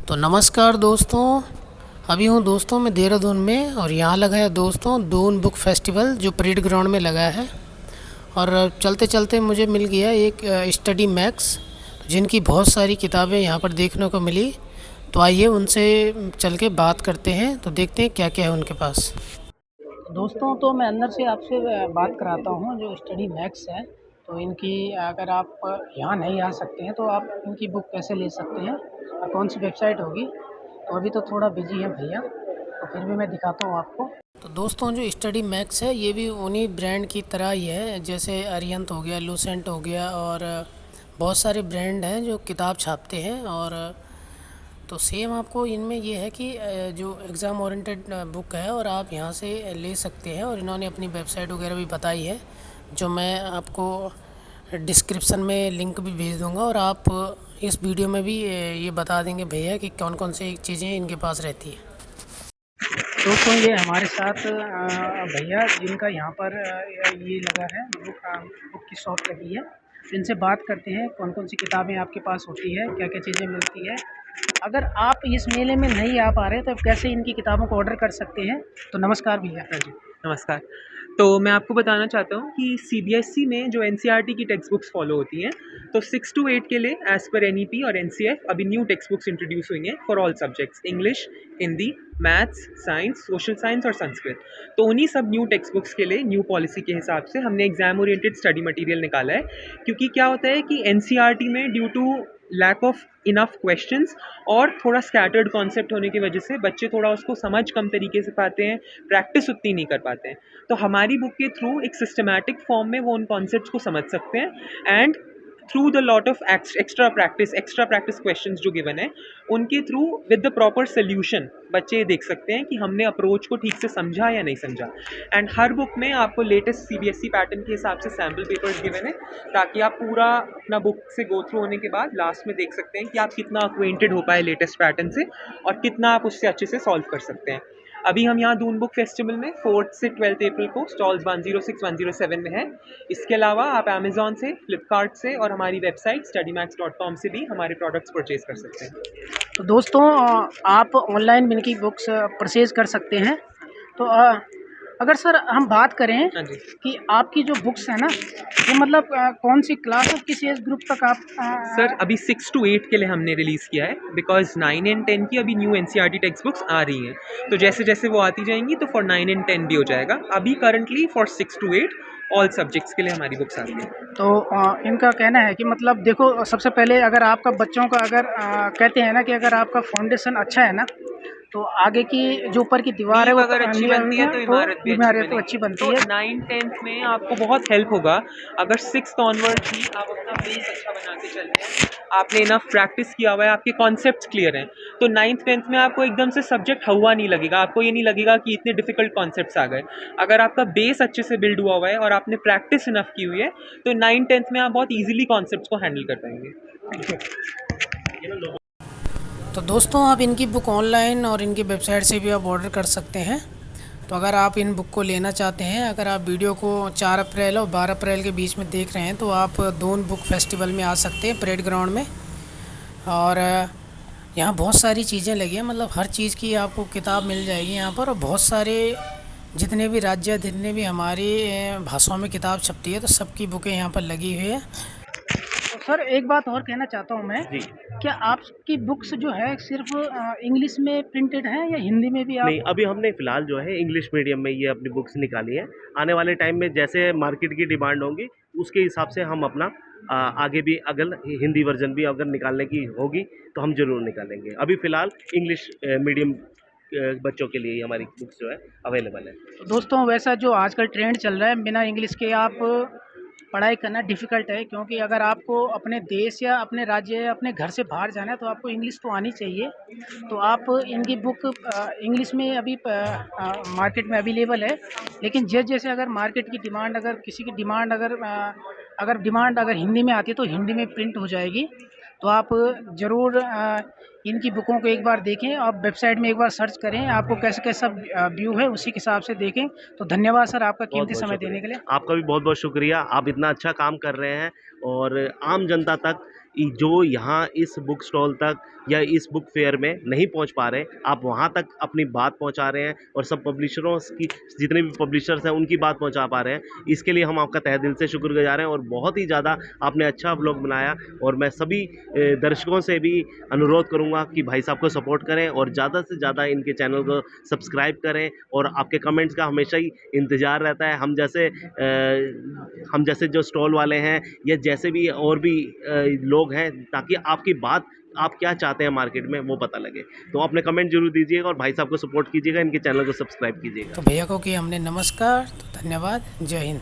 तो नमस्कार दोस्तों, अभी हूँ दोस्तों मैं देहरादून में और यहाँ लगा है दोस्तों दून बुक फेस्टिवल जो परेड ग्राउंड में लगा है। और चलते चलते मुझे मिल गया एक स्टडी मैक्स जिनकी बहुत सारी किताबें यहाँ पर देखने को मिली। तो आइए उनसे चल के बात करते हैं, तो देखते हैं क्या क्या है उनके पास। दोस्तों तो मैं अंदर से आपसे बात कराता हूँ जो स्टडी मैक्स है। तो इनकी अगर आप यहाँ नहीं आ सकते हैं तो आप इनकी बुक कैसे ले सकते हैं और कौन सी वेबसाइट होगी। तो अभी तो थोड़ा बिजी है भैया, तो फिर भी मैं दिखाता हूँ आपको। तो दोस्तों जो स्टडी मैक्स है ये भी उन्हीं ब्रांड की तरह ही है, जैसे अरियंत हो गया, लूसेंट हो गया और बहुत सारे ब्रांड हैं जो किताब छापते हैं। और तो सेम आपको इनमें ये है कि जो एग्ज़ाम ओरिएंटेड बुक है और आप यहाँ से ले सकते हैं। और इन्होंने अपनी वेबसाइट वगैरह भी बताई है जो मैं आपको डिस्क्रिप्शन में लिंक भी भेज दूँगा। और आप इस वीडियो में भी ये बता देंगे भैया कि कौन कौन सी चीज़ें इनके पास रहती है। दोस्तों ये हमारे साथ भैया जिनका यहाँ पर ये लगा है बुक की शॉप लगी है। इनसे बात करते हैं कौन कौन सी किताबें आपके पास होती है, क्या क्या चीज़ें मिलती है। अगर आप इस मेले में नहीं आ पा रहे तो आप कैसे इनकी किताबों को ऑर्डर कर सकते हैं। तो नमस्कार भैया। हाँ जी, नमस्कार। तो मैं आपको बताना चाहता हूँ कि सीबीएसई में जो एनसीईआरटी की टेक्स्ट बुक्स फॉलो होती हैं, तो 6 टू 8 के लिए एज़ पर एनईपी और एनसीएफ अभी न्यू टेक्स्ट बुक्स इंट्रोड्यूस हुई हैं for all subjects, English, Hindi, maths, science, social science और संस्कृत। तो उन्हीं सब न्यू टेक्स्ट बुक्स के लिए न्यू पॉलिसी के हिसाब से हमने एग्जाम ओरिएंटेड स्टडी मटेरियल निकाला है। क्योंकि क्या होता है कि एनसीईआरटी में due to lack of enough questions और थोड़ा स्कैटर्ड कॉन्सेप्ट होने की वजह से बच्चे थोड़ा उसको समझ कम तरीके से पाते हैं, प्रैक्टिस उतनी नहीं कर पाते हैं। तो हमारी बुक के थ्रू एक सिस्टमैटिक फॉर्म में वो उन कॉन्सेप्ट्स को समझ सकते हैं and through the lot of extra practice questions जो गिवन है उनके through with the proper solution बच्चे देख सकते हैं कि हमने अप्रोच को ठीक से समझा या नहीं समझा। एंड हर बुक में आपको लेटेस्ट सीबीएसई पैटर्न के हिसाब से सैम्पल पेपर्स गिवन है ताकि आप पूरा अपना बुक से गो थ्रू होने के बाद लास्ट में देख सकते हैं कि आप कितना अक्वेंटेड हो पाए लेटेस्ट पैटर्न से और कितना आप उससे अच्छे से सॉल्व कर सकते हैं। अभी हम यहाँ दून बुक फेस्टिवल में 4 से 12 अप्रैल को स्टॉल्स 106 107 में है। इसके अलावा आप अमेजोन से, फ्लिपकार्ट से और हमारी वेबसाइट studymax.com से भी हमारे प्रोडक्ट्स परचेज कर सकते हैं। तो दोस्तों आप ऑनलाइन भी इनकी बुक्स परचेज कर सकते हैं। तो अगर सर हम बात करें हाँ जी कि आपकी जो बुक्स है ना, ये मतलब कौन सी क्लास और किस एज ग्रुप तक आप सर, अभी 6 टू 8 के लिए हमने रिलीज़ किया है बिकॉज 9 एंड 10 की अभी न्यू एनसीईआरटी टेक्स्ट बुक्स आ रही हैं। तो जैसे जैसे वो आती जाएंगी तो फॉर 9 एंड 10 भी हो जाएगा। अभी currently for 6 to 8 all subjects के लिए हमारी बुक्स आती हैं। तो इनका कहना है कि मतलब देखो सबसे पहले अगर आपका बच्चों का अगर कहते हैं ना कि अगर आपका फाउंडेशन अच्छा है ना तो आगे की जो ऊपर की दीवार है नींव वो अगर अच्छी बनती है तो इमारत भी अच्छी इमारत तो बनेगी। अच्छी बनती तो है। 9th-10th में आपको बहुत हेल्प होगा अगर 6th ऑनवर्ड भी आप अपना बेस अच्छा बना के चल रहे हैं, आपने इनफ प्रैक्टिस किया हुआ है, आपके कॉन्सेप्ट्स क्लियर हैं, तो 9th-10th में आपको एकदम से सब्जेक्ट हवा नहीं लगेगा, आपको ये नहीं लगेगा कि इतने डिफिकल्ट कॉन्सेप्ट्स आ गए। अगर आपका बेस अच्छे से बिल्ड हुआ हुआ है और आपने प्रैक्टिस इनफ की हुई है तो 9th-10th में आप बहुत ईजिली कॉन्सेप्ट्स को हैंडल कर पाएंगे। तो दोस्तों आप इनकी बुक ऑनलाइन और इनकी वेबसाइट से भी आप ऑर्डर कर सकते हैं। तो अगर आप इन बुक को लेना चाहते हैं, अगर आप वीडियो को 4 अप्रैल और 12 अप्रैल के बीच में देख रहे हैं तो आप दून बुक फेस्टिवल में आ सकते हैं परेड ग्राउंड में। और यहाँ बहुत सारी चीज़ें लगी हैं, मतलब हर चीज़ की आपको किताब मिल जाएगी यहाँ पर। और बहुत सारे जितने भी राज्य, जितने भी हमारी भाषाओं में किताब छपती है तो सबकी बुकें यहाँ पर लगी हुई है। तो सर एक बात और कहना चाहता हूँ मैं, जी। क्या आपकी बुक्स जो है सिर्फ इंग्लिश में प्रिंटेड है या हिंदी में भी नहीं, आप। अभी हमने फ़िलहाल जो है इंग्लिश मीडियम में ये अपनी बुक्स निकाली है। आने वाले टाइम में जैसे मार्केट की डिमांड होगी, उसके हिसाब से हम अपना आगे भी अगर हिंदी वर्ज़न भी अगर निकालने की होगी, तो हम ज़रूर निकालेंगे। अभी फ़िलहाल इंग्लिश मीडियम बच्चों के लिए ही हमारी बुक्स जो है अवेलेबल है। तो दोस्तों वैसा जो आजकल ट्रेंड चल रहा है, बिना इंग्लिश के आप पढ़ाई करना डिफ़िकल्ट है, क्योंकि अगर आपको अपने देश या अपने राज्य या अपने घर से बाहर जाना है तो आपको इंग्लिश तो आनी चाहिए। तो आप इनकी बुक इंग्लिश में अभी मार्केट में अवेलेबल है। लेकिन जैसे जैसे अगर मार्केट की डिमांड, अगर किसी की डिमांड अगर डिमांड अगर हिंदी में आती है तो हिंदी में प्रिंट हो जाएगी। तो आप ज़रूर इनकी बुकों को एक बार देखें, आप वेबसाइट में एक बार सर्च करें, आपको कैसे कैसा व्यू है उसी के हिसाब से देखें। तो धन्यवाद सर आपका कीमती बहुत-बहुत समय देने के लिए। शुक्रिया। आपका भी बहुत-बहुत शुक्रिया। आप इतना अच्छा काम कर रहे हैं और आम जनता तक जो यहाँ इस बुक स्टॉल तक या इस बुक फेयर में नहीं पहुँच पा रहे, आप वहाँ तक अपनी बात पहुँचा रहे हैं और सब पब्लिशरों की, जितने भी पब्लिशर्स हैं उनकी बात पहुँचा पा रहे हैं। इसके लिए हम आपका तहे दिल से शुक्रगुज़ार हैं और बहुत ही ज़्यादा आपने अच्छा व्लॉग बनाया। और मैं सभी दर्शकों से भी अनुरोध करूँगा कि भाई साहब को सपोर्ट करें और ज़्यादा से ज़्यादा इनके चैनल को सब्सक्राइब करें और आपके कमेंट्स का हमेशा ही इंतज़ार रहता है। हम जैसे जो स्टॉल वाले हैं या जैसे भी और भी लोग हैं, ताकि आपकी बात, आप क्या चाहते हैं मार्केट में, वो पता लगे। तो अपने कमेंट जरूर दीजिएगा और भाई साहब को सपोर्ट कीजिएगा, इनके चैनल को सब्सक्राइब कीजिएगा। तो भैया को किया हमने नमस्कार, तो धन्यवाद, जय हिंद।